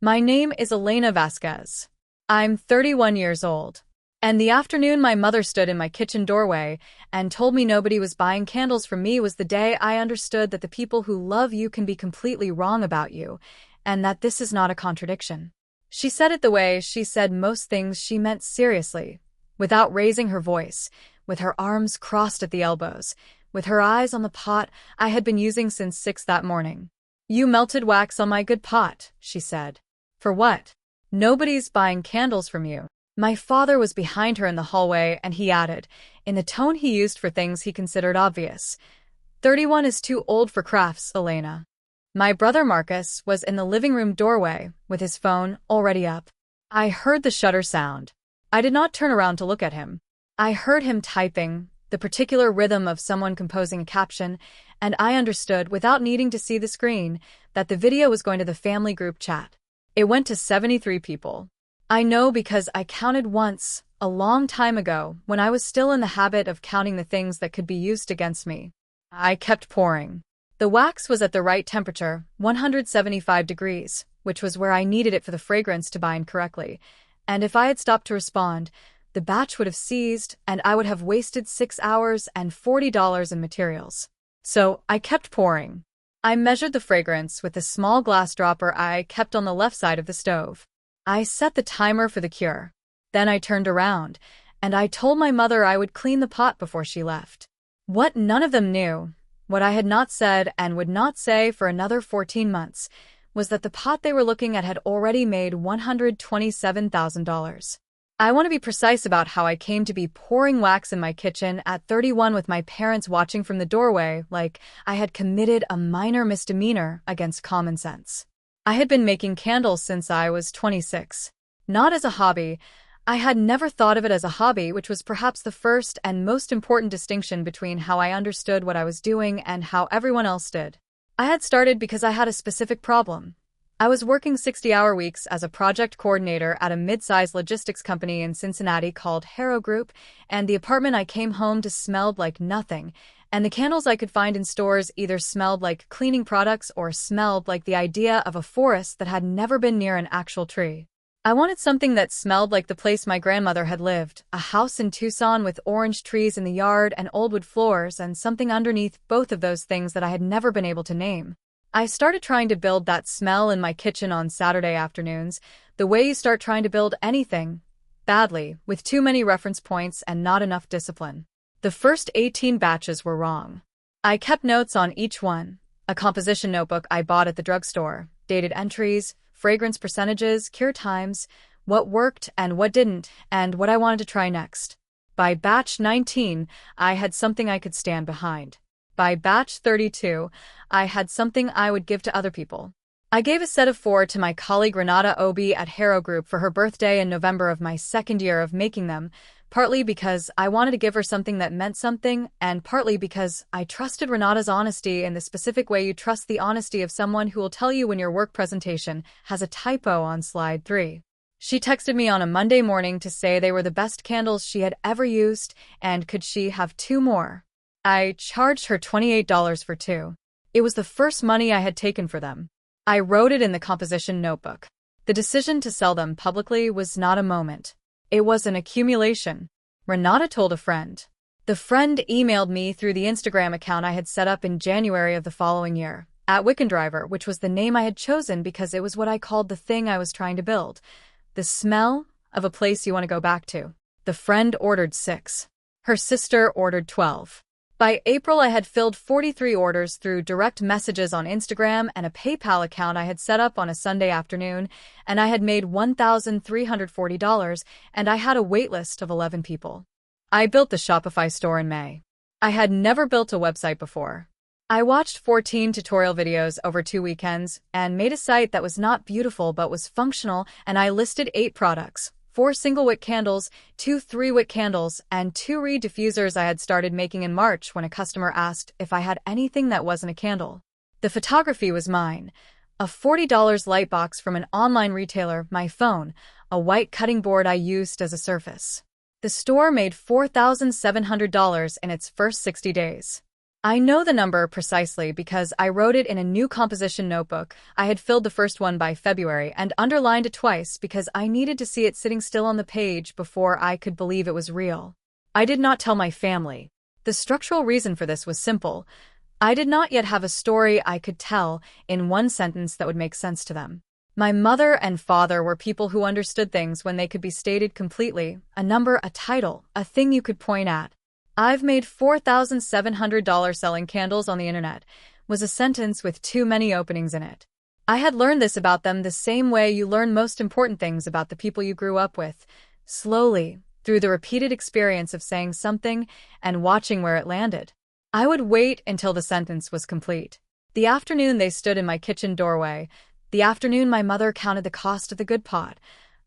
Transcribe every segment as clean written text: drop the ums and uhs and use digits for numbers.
My name is Elena Vasquez. I'm 31 years old. And the afternoon my mother stood in my kitchen doorway and told me nobody was buying candles from me was the day I understood that the people who love you can be completely wrong about you, and that this is not a contradiction. She said it the way she said most things she meant seriously, without raising her voice, with her arms crossed at the elbows, with her eyes on the pot I had been using since 6 that morning. "You melted wax on my good pot," she said. "For what? Nobody's buying candles from you." My father was behind her in the hallway, and he added, in the tone he used for things he considered obvious, 31 is too old for crafts, Elena. My brother Marcus was in the living room doorway, with his phone already up. I heard the shutter sound. I did not turn around to look at him. I heard him typing, the particular rhythm of someone composing a caption, and I understood, without needing to see the screen, that the video was going to the family group chat. It went to 73 people. I know because I counted once, a long time ago, when I was still in the habit of counting the things that could be used against me. I kept pouring. The wax was at the right temperature, 175 degrees, which was where I needed it for the fragrance to bind correctly, and if I had stopped to respond, the batch would have seized, and I would have wasted 6 hours and $40 in materials. So I kept pouring. I measured the fragrance with a small glass dropper I kept on the left side of the stove. I set the timer for the cure. Then I turned around, and I told my mother I would clean the pot before she left. What none of them knew, what I had not said and would not say for another 14 months, was that the pot they were looking at had already made $127,000. I want to be precise about how I came to be pouring wax in my kitchen at 31 with my parents watching from the doorway, like I had committed a minor misdemeanor against common sense. I had been making candles since I was 26. Not as a hobby. I had never thought of it as a hobby, which was perhaps the first and most important distinction between how I understood what I was doing and how everyone else did. I had started because I had a specific problem. I was working 60-hour weeks as a project coordinator at a mid-sized logistics company in Cincinnati called Harrow Group, and the apartment I came home to smelled like nothing, and the candles I could find in stores either smelled like cleaning products or smelled like the idea of a forest that had never been near an actual tree. I wanted something that smelled like the place my grandmother had lived, a house in Tucson with orange trees in the yard and old wood floors, and something underneath both of those things that I had never been able to name. I started trying to build that smell in my kitchen on Saturday afternoons, the way you start trying to build anything, badly, with too many reference points and not enough discipline. The first 18 batches were wrong. I kept notes on each one, a composition notebook I bought at the drugstore, dated entries, fragrance percentages, cure times, what worked and what didn't, and what I wanted to try next. By batch 19, I had something I could stand behind. By batch 32, I had something I would give to other people. I gave a set of 4 to my colleague Renata Obi at Harrow Group for her birthday in November of my second year of making them, partly because I wanted to give her something that meant something, and partly because I trusted Renata's honesty in the specific way you trust the honesty of someone who will tell you when your work presentation has a typo on slide 3. She texted me on a Monday morning to say they were the best candles she had ever used, and could she have 2 more? I charged her $28 for 2. It was the first money I had taken for them. I wrote it in the composition notebook. The decision to sell them publicly was not a moment. It was an accumulation. Renata told a friend. The friend emailed me through the Instagram account I had set up in January of the following year, at Wickendriver, which was the name I had chosen because it was what I called the thing I was trying to build. The smell of a place you want to go back to. The friend ordered 6. Her sister ordered 12. By April, I had filled 43 orders through direct messages on Instagram and a PayPal account I had set up on a Sunday afternoon, and I had made $1,340, and I had a waitlist of 11 people. I built the Shopify store in May. I had never built a website before. I watched 14 tutorial videos over 2 weekends and made a site that was not beautiful but was functional, and I listed 8 products. 4 single-wick candles, 2 3-wick candles, and 2 reed diffusers I had started making in March when a customer asked if I had anything that wasn't a candle. The photography was mine. A $40 light box from an online retailer, my phone, a white cutting board I used as a surface. The store made $4,700 in its first 60 days. I know the number precisely because I wrote it in a new composition notebook. I had filled the first one by February and underlined it twice because I needed to see it sitting still on the page before I could believe it was real. I did not tell my family. The structural reason for this was simple. I did not yet have a story I could tell in one sentence that would make sense to them. My mother and father were people who understood things when they could be stated completely, a number, a title, a thing you could point at. "I've made $4,700 selling candles on the internet," was a sentence with too many openings in it. I had learned this about them the same way you learn most important things about the people you grew up with, slowly, through the repeated experience of saying something and watching where it landed. I would wait until the sentence was complete. The afternoon they stood in my kitchen doorway, the afternoon my mother counted the cost of the good pot.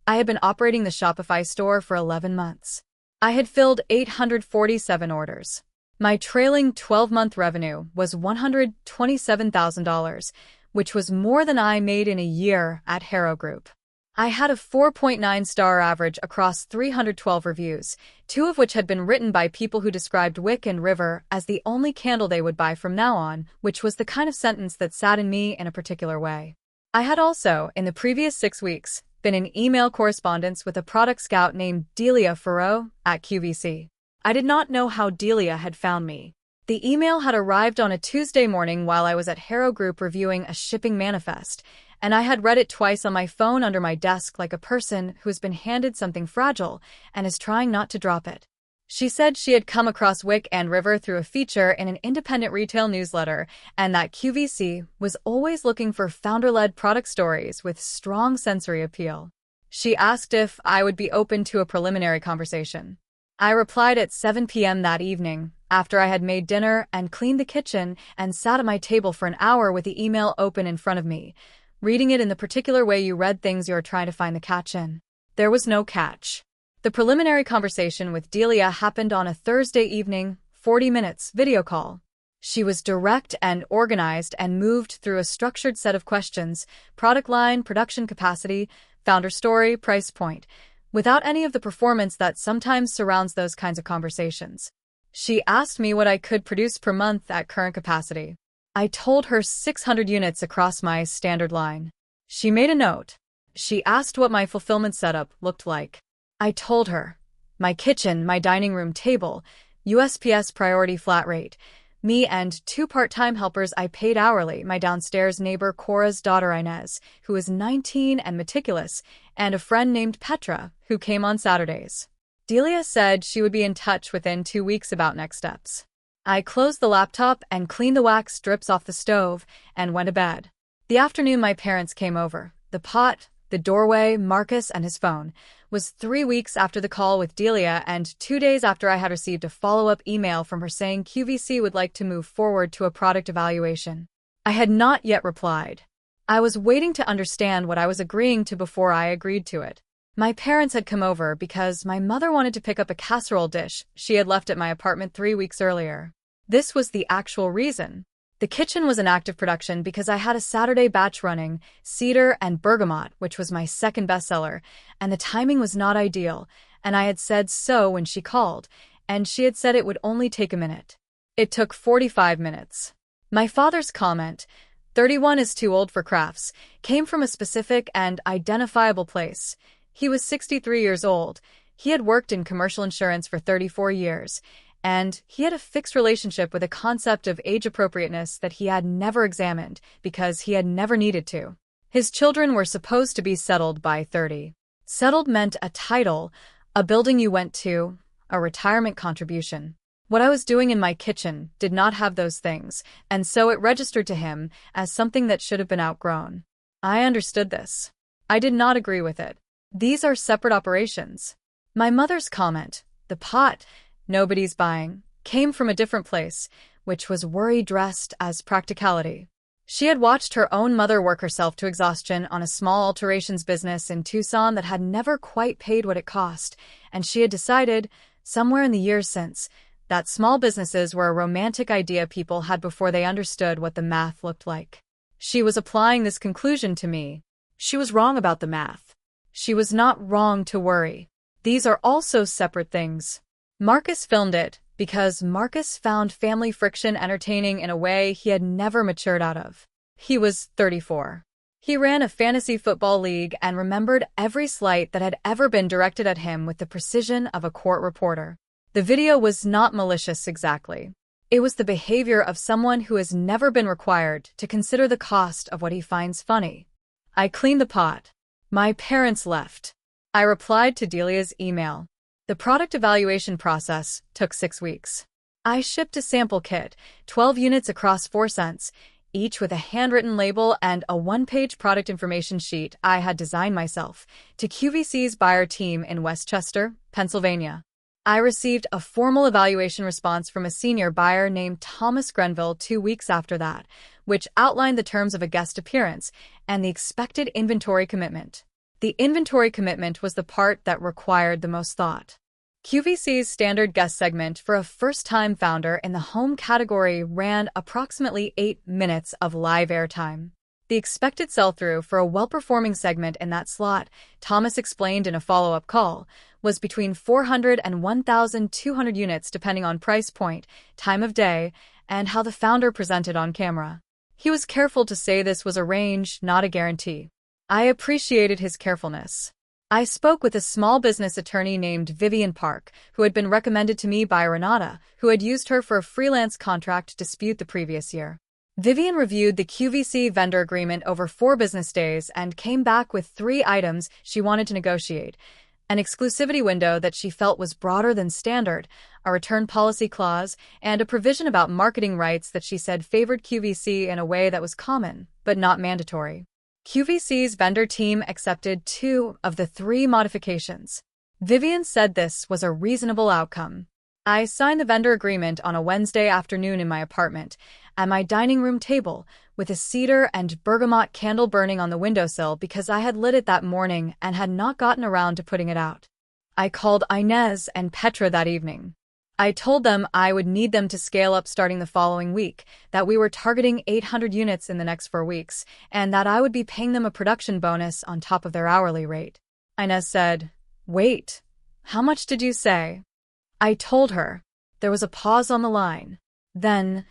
I had been operating the Shopify store for 11 months. I had filled 847 orders. My trailing 12-month revenue was $127,000, which was more than I made in a year at Harrow Group. I had a 4.9-star average across 312 reviews, 2 of which had been written by people who described Wick and River as the only candle they would buy from now on, which was the kind of sentence that sat in me in a particular way. I had also, in the previous 6 weeks, been in email correspondence with a product scout named Delia Farrow at QVC. I did not know how Delia had found me. The email had arrived on a Tuesday morning while I was at Harrow Group reviewing a shipping manifest, and I had read it twice on my phone under my desk like a person who has been handed something fragile and is trying not to drop it. She said she had come across Wick and River through a feature in an independent retail newsletter, and that QVC was always looking for founder-led product stories with strong sensory appeal. She asked if I would be open to a preliminary conversation. I replied at 7 p.m. that evening, after I had made dinner and cleaned the kitchen and sat at my table for an hour with the email open in front of me, reading it in the particular way you read things you are trying to find the catch in. There was no catch. The preliminary conversation with Delia happened on a Thursday evening, 40 minutes, video call. She was direct and organized and moved through a structured set of questions: product line, production capacity, founder story, price point, without any of the performance that sometimes surrounds those kinds of conversations. She asked me what I could produce per month at current capacity. I told her 600 units across my standard line. She made a note. She asked what my fulfillment setup looked like. I told her. My kitchen, my dining room table, USPS priority flat rate, me and 2 part-time helpers I paid hourly, my downstairs neighbor Cora's daughter Inez, who is 19 and meticulous, and a friend named Petra, who came on Saturdays. Delia said she would be in touch within 2 weeks about next steps. I closed the laptop and cleaned the wax strips off the stove and went to bed. The afternoon my parents came over. The pot, the doorway, Marcus and his phone, was 3 weeks after the call with Delia and 2 days after I had received a follow-up email from her saying QVC would like to move forward to a product evaluation. I had not yet replied. I was waiting to understand what I was agreeing to before I agreed to it. My parents had come over because my mother wanted to pick up a casserole dish she had left at my apartment 3 weeks earlier. This was the actual reason. The kitchen was in active production because I had a Saturday batch running, Cedar and Bergamot, which was my second bestseller, and the timing was not ideal, and I had said so when she called, and she had said it would only take a minute. It took 45 minutes. My father's comment, 31 is too old for crafts, came from a specific and identifiable place. He was 63 years old. He had worked in commercial insurance for 34 years, and he had a fixed relationship with a concept of age appropriateness that he had never examined because he had never needed to. His children were supposed to be settled by 30. Settled meant a title, a building you went to, a retirement contribution. What I was doing in my kitchen did not have those things, and so it registered to him as something that should have been outgrown. I understood this. I did not agree with it. These are separate operations. My mother's comment, the pot, nobody's buying, came from a different place, which was worry dressed as practicality. She had watched her own mother work herself to exhaustion on a small alterations business in Tucson that had never quite paid what it cost, and she had decided, somewhere in the years since, that small businesses were a romantic idea people had before they understood what the math looked like. She was applying this conclusion to me. She was wrong about the math. She was not wrong to worry. These are also separate things. Marcus filmed it, because Marcus found family friction entertaining in a way he had never matured out of. He was 34. He ran a fantasy football league and remembered every slight that had ever been directed at him with the precision of a court reporter. The video was not malicious exactly. It was the behavior of someone who has never been required to consider the cost of what he finds funny. I cleaned the pot. My parents left. I replied to Delia's email. The product evaluation process took 6 weeks. I shipped a sample kit, 12 units across 4 cents, each with a handwritten label and a 1-page product information sheet I had designed myself, to QVC's buyer team in Westchester, Pennsylvania. I received a formal evaluation response from a senior buyer named Thomas Grenville 2 weeks after that, which outlined the terms of a guest appearance and the expected inventory commitment. The inventory commitment was the part that required the most thought. QVC's standard guest segment for a first-time founder in the home category ran approximately 8 minutes of live airtime. The expected sell-through for a well-performing segment in that slot, Thomas explained in a follow-up call, was between 400 and 1,200 units depending on price point, time of day, and how the founder presented on camera. He was careful to say this was a range, not a guarantee. I appreciated his carefulness. I spoke with a small business attorney named Vivian Park, who had been recommended to me by Renata, who had used her for a freelance contract dispute the previous year. Vivian reviewed the QVC vendor agreement over 4 business days and came back with 3 items she wanted to negotiate: an exclusivity window that she felt was broader than standard, a return policy clause, and a provision about marketing rights that she said favored QVC in a way that was common, but not mandatory. QVC's vendor team accepted 2 of the 3 modifications. Vivian said this was a reasonable outcome. I signed the vendor agreement on a Wednesday afternoon in my apartment, at my dining room table, with a cedar and bergamot candle burning on the windowsill because I had lit it that morning and had not gotten around to putting it out. I called Inez and Petra that evening. I told them I would need them to scale up starting the following week, that we were targeting 800 units in the next 4 weeks, and that I would be paying them a production bonus on top of their hourly rate. Inez said, "Wait, how much did you say?" I told her. There was a pause on the line. Then,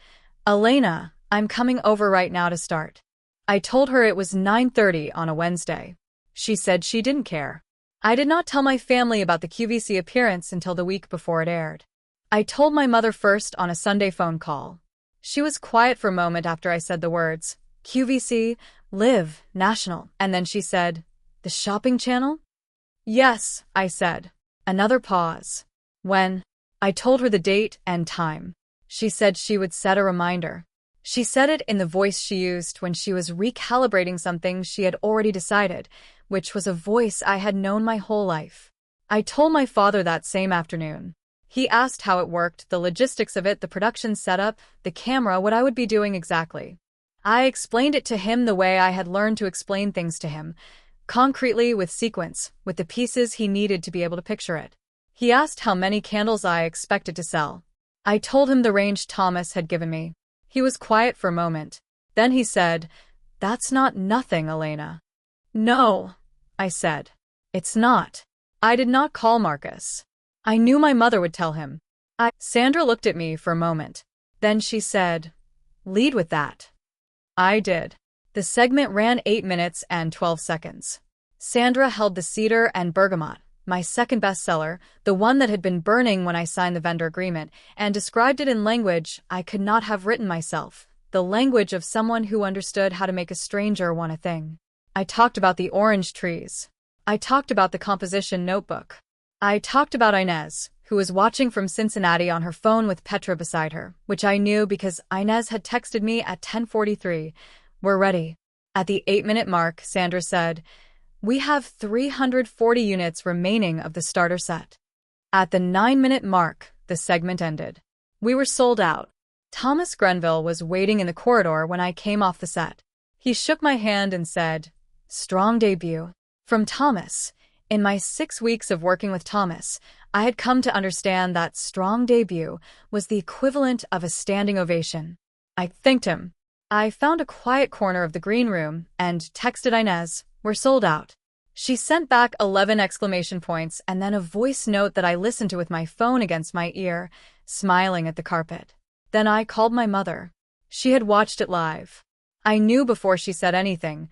"Elena, I'm coming over right now to start." I told her it was 9:30 on a Wednesday. She said she didn't care. I did not tell my family about the QVC appearance until the week before it aired. I told my mother first on a Sunday phone call. She was quiet for a moment after I said the words, QVC, Live, National, and then she said, "The shopping channel?" "Yes," I said. Another pause. "When?" I told her the date and time. She said she would set a reminder. She said it in the voice she used when she was recalibrating something she had already decided, which was a voice I had known my whole life. I told my father that same afternoon. He asked how it worked, the logistics of it, the production setup, the camera, what I would be doing exactly. I explained it to him the way I had learned to explain things to him, concretely, with sequence, with the pieces he needed to be able to picture it. He asked how many candles I expected to sell. I told him the range Thomas had given me. He was quiet for a moment. Then he said, "That's not nothing, Elena." "No," I said. "It's not." I did not call Marcus. I knew my mother would tell him. Sandra looked at me for a moment. Then she said, "Lead with that." I did. The segment ran 8 minutes and 12 seconds. Sandra held the cedar and bergamot, my second bestseller, the one that had been burning when I signed the vendor agreement, and described it in language I could not have written myself, the language of someone who understood how to make a stranger want a thing. I talked about the orange trees. I talked about the composition notebook. I talked about Inez, who was watching from Cincinnati on her phone with Petra beside her, which I knew because Inez had texted me at 10:43, "We're ready." At the 8-minute mark, Sandra said, "We have 340 units remaining of the starter set." At the 9-minute mark, the segment ended. We were sold out. Thomas Grenville was waiting in the corridor when I came off the set. He shook my hand and said, "Strong debut." From Thomas. In my 6 weeks of working with Thomas, I had come to understand that strong debut was the equivalent of a standing ovation. I thanked him. I found a quiet corner of the green room and texted Inez, "We're sold out." She sent back 11 exclamation points and then a voice note that I listened to with my phone against my ear, smiling at the carpet. Then I called my mother. She had watched it live. I knew before she said anything.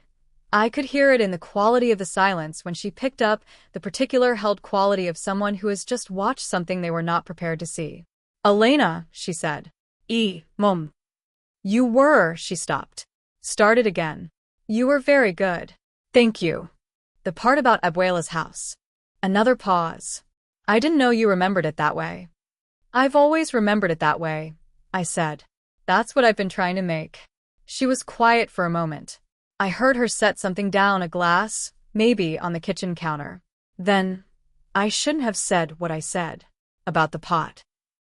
I could hear it in the quality of the silence when she picked up the particular held quality of someone who has just watched something they were not prepared to see. "Elena," she said. Mom. "You were," she stopped. Started again. "You were very good. Thank you." The part about Abuela's house. Another pause. "I didn't know you remembered it that way." "I've always remembered it that way," I said. "That's what I've been trying to make." She was quiet for a moment. I heard her set something down, a glass, maybe, on the kitchen counter. Then, I shouldn't have said what I said about the pot.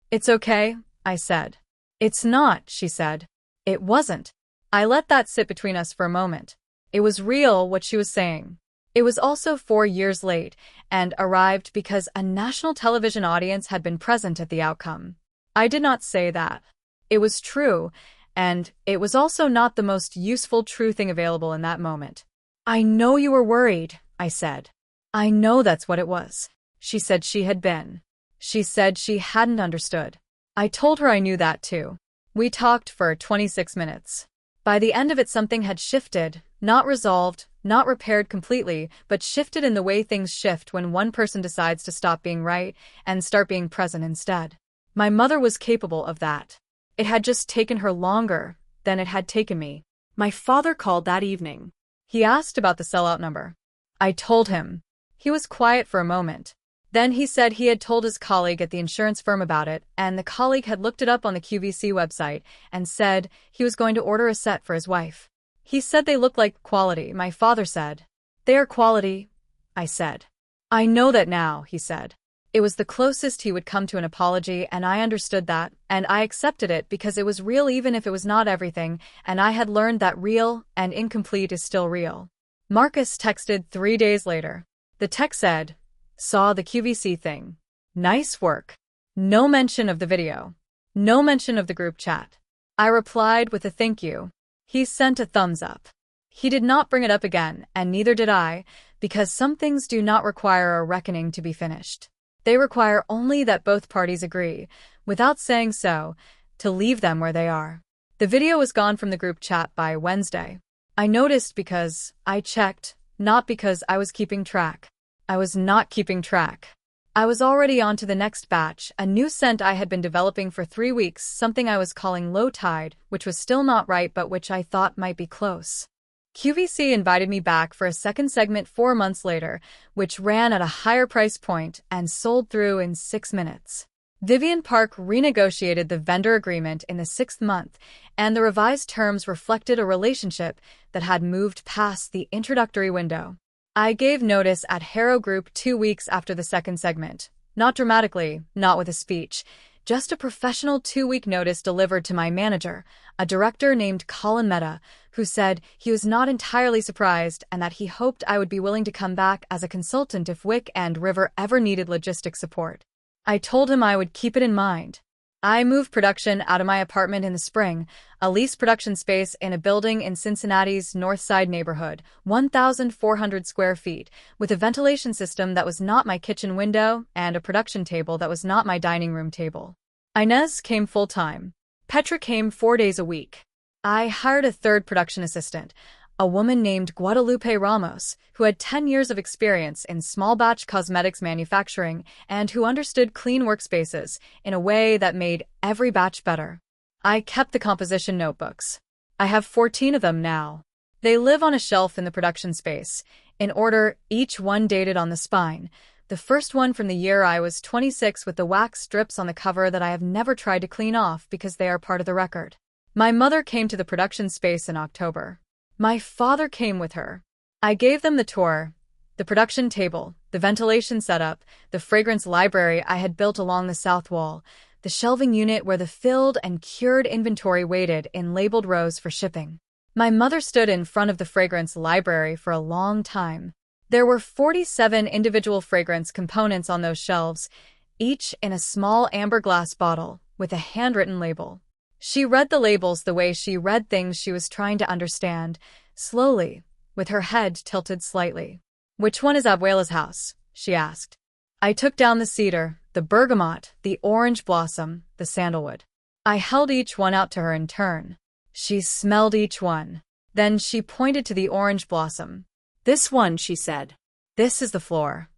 "It's okay," I said. "It's not," she said. "It wasn't." I let that sit between us for a moment. It was real, what she was saying. It was also 4 years late, and arrived because a national television audience had been present at the outcome. I did not say that. It was true, and it was also not the most useful true thing available in that moment. "I know you were worried," I said. "I know that's what it was." She said she had been. She said she hadn't understood. I told her I knew that too. We talked for 26 minutes. By the end of it, something had shifted, not resolved, not repaired completely, but shifted in the way things shift when one person decides to stop being right and start being present instead. My mother was capable of that. It had just taken her longer than it had taken me. My father called that evening. He asked about the sellout number. I told him. He was quiet for a moment. Then he said he had told his colleague at the insurance firm about it, and the colleague had looked it up on the QVC website and said he was going to order a set for his wife. He said they look like quality, my father said. "They are quality," I said. "I know that now," he said. It was the closest he would come to an apology, and I understood that, and I accepted it because it was real even if it was not everything, and I had learned that real and incomplete is still real. Marcus texted 3 days later. The text said, "Saw the QVC thing. Nice work." No mention of the video. No mention of the group chat. I replied with a thank you. He sent a thumbs up. He did not bring it up again, and neither did I, because some things do not require a reckoning to be finished. They require only that both parties agree, without saying so, to leave them where they are. The video was gone from the group chat by Wednesday. I noticed because I checked, not because I was keeping track. I was not keeping track. I was already on to the next batch, a new scent I had been developing for 3 weeks, something I was calling Low Tide, which was still not right but which I thought might be close. QVC invited me back for a second segment 4 months later, which ran at a higher price point and sold through in 6 minutes. Vivian Park renegotiated the vendor agreement in the 6th month, and the revised terms reflected a relationship that had moved past the introductory window. I gave notice at Harrow Group 2 weeks after the second segment. Not dramatically, not with a speech. Just a professional 2-week notice delivered to my manager, a director named Colin Mehta, who said he was not entirely surprised and that he hoped I would be willing to come back as a consultant if Wick and River ever needed logistic support. I told him I would keep it in mind. I moved production out of my apartment in the spring, a leased production space in a building in Cincinnati's North Side neighborhood, 1,400 square feet, with a ventilation system that was not my kitchen window and a production table that was not my dining room table. Inez came full-time. Petra came 4 days a week. I hired a third production assistant, a woman named Guadalupe Ramos, who had 10 years of experience in small-batch cosmetics manufacturing and who understood clean workspaces in a way that made every batch better. I kept the composition notebooks. I have 14 of them now. They live on a shelf in the production space, in order, each one dated on the spine. The first one from the year I was 26 with the wax strips on the cover that I have never tried to clean off because they are part of the record. My mother came to the production space in October. My father came with her. I gave them the tour, the production table, the ventilation setup, the fragrance library I had built along the south wall, the shelving unit where the filled and cured inventory waited in labeled rows for shipping. My mother stood in front of the fragrance library for a long time. There were 47 individual fragrance components on those shelves, each in a small amber glass bottle with a handwritten label. She read the labels the way she read things she was trying to understand, slowly, with her head tilted slightly. "Which one is Abuela's house?" she asked. I took down the cedar, the bergamot, the orange blossom, the sandalwood. I held each one out to her in turn. She smelled each one. Then she pointed to the orange blossom. "This one," she said. "This is the floor."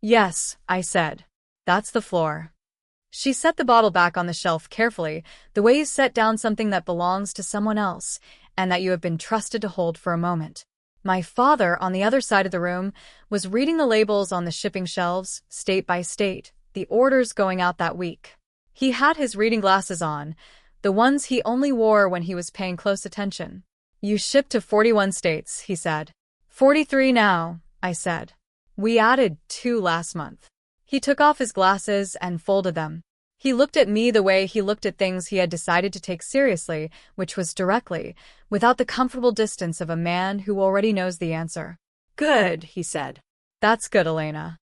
"Yes," I said. "That's the floor." She set the bottle back on the shelf carefully, the way you set down something that belongs to someone else and that you have been trusted to hold for a moment. My father, on the other side of the room, was reading the labels on the shipping shelves, state by state, the orders going out that week. He had his reading glasses on, the ones he only wore when he was paying close attention. "You shipped to 41 states," he said. 43 now," I said. "We added 2 last month." He took off his glasses and folded them. He looked at me the way he looked at things he had decided to take seriously, which was directly, without the comfortable distance of a man who already knows the answer. "Good," he said. "That's good, Elena."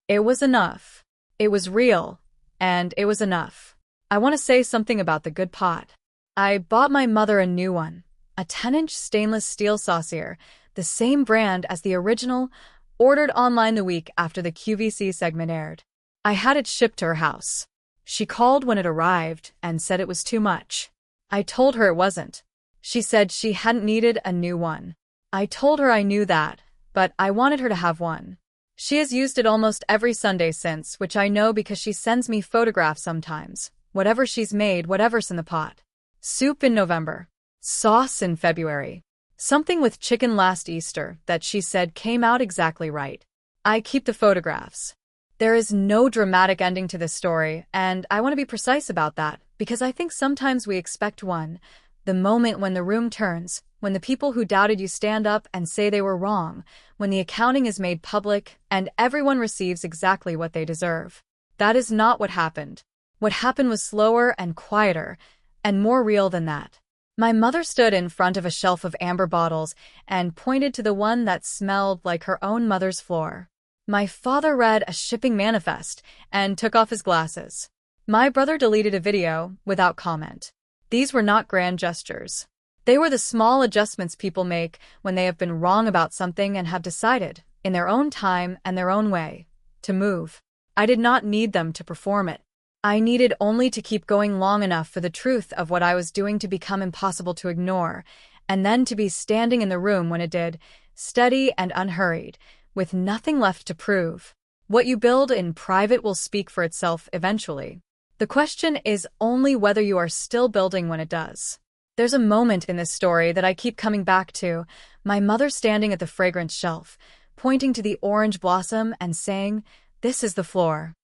It was enough. It was real, and it was enough. I want to say something about the good pot. I bought my mother a new one, a 10-inch stainless steel saucier, the same brand as the original, ordered online the week after the QVC segment aired. I had it shipped to her house. She called when it arrived and said it was too much. I told her it wasn't. She said she hadn't needed a new one. I told her I knew that, but I wanted her to have one. She has used it almost every Sunday since, which I know because she sends me photographs sometimes. Whatever she's made, whatever's in the pot. Soup in November. Sauce in February. Something with chicken last Easter that she said came out exactly right. I keep the photographs. There is no dramatic ending to this story, and I want to be precise about that, because I think sometimes we expect one. The moment when the room turns, when the people who doubted you stand up and say they were wrong, when the accounting is made public and everyone receives exactly what they deserve. That is not what happened. What happened was slower and quieter, and more real than that. My mother stood in front of a shelf of amber bottles and pointed to the one that smelled like her own mother's floor. My father read a shipping manifest and took off his glasses. My brother deleted a video without comment. These were not grand gestures. They were the small adjustments people make when they have been wrong about something and have decided, in their own time and their own way, to move. I did not need them to perform it. I needed only to keep going long enough for the truth of what I was doing to become impossible to ignore, and then to be standing in the room when it did, steady and unhurried, with nothing left to prove. What you build in private will speak for itself eventually. The question is only whether you are still building when it does. There's a moment in this story that I keep coming back to, my mother standing at the fragrance shelf, pointing to the orange blossom and saying, "This is the floor."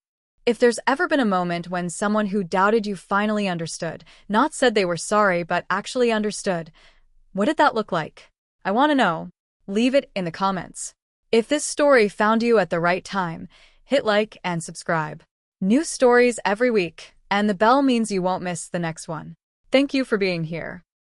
If there's ever been a moment when someone who doubted you finally understood, not said they were sorry, but actually understood, what did that look like? I want to know. Leave it in the comments. If this story found you at the right time, hit like and subscribe. New stories every week, and the bell means you won't miss the next one. Thank you for being here.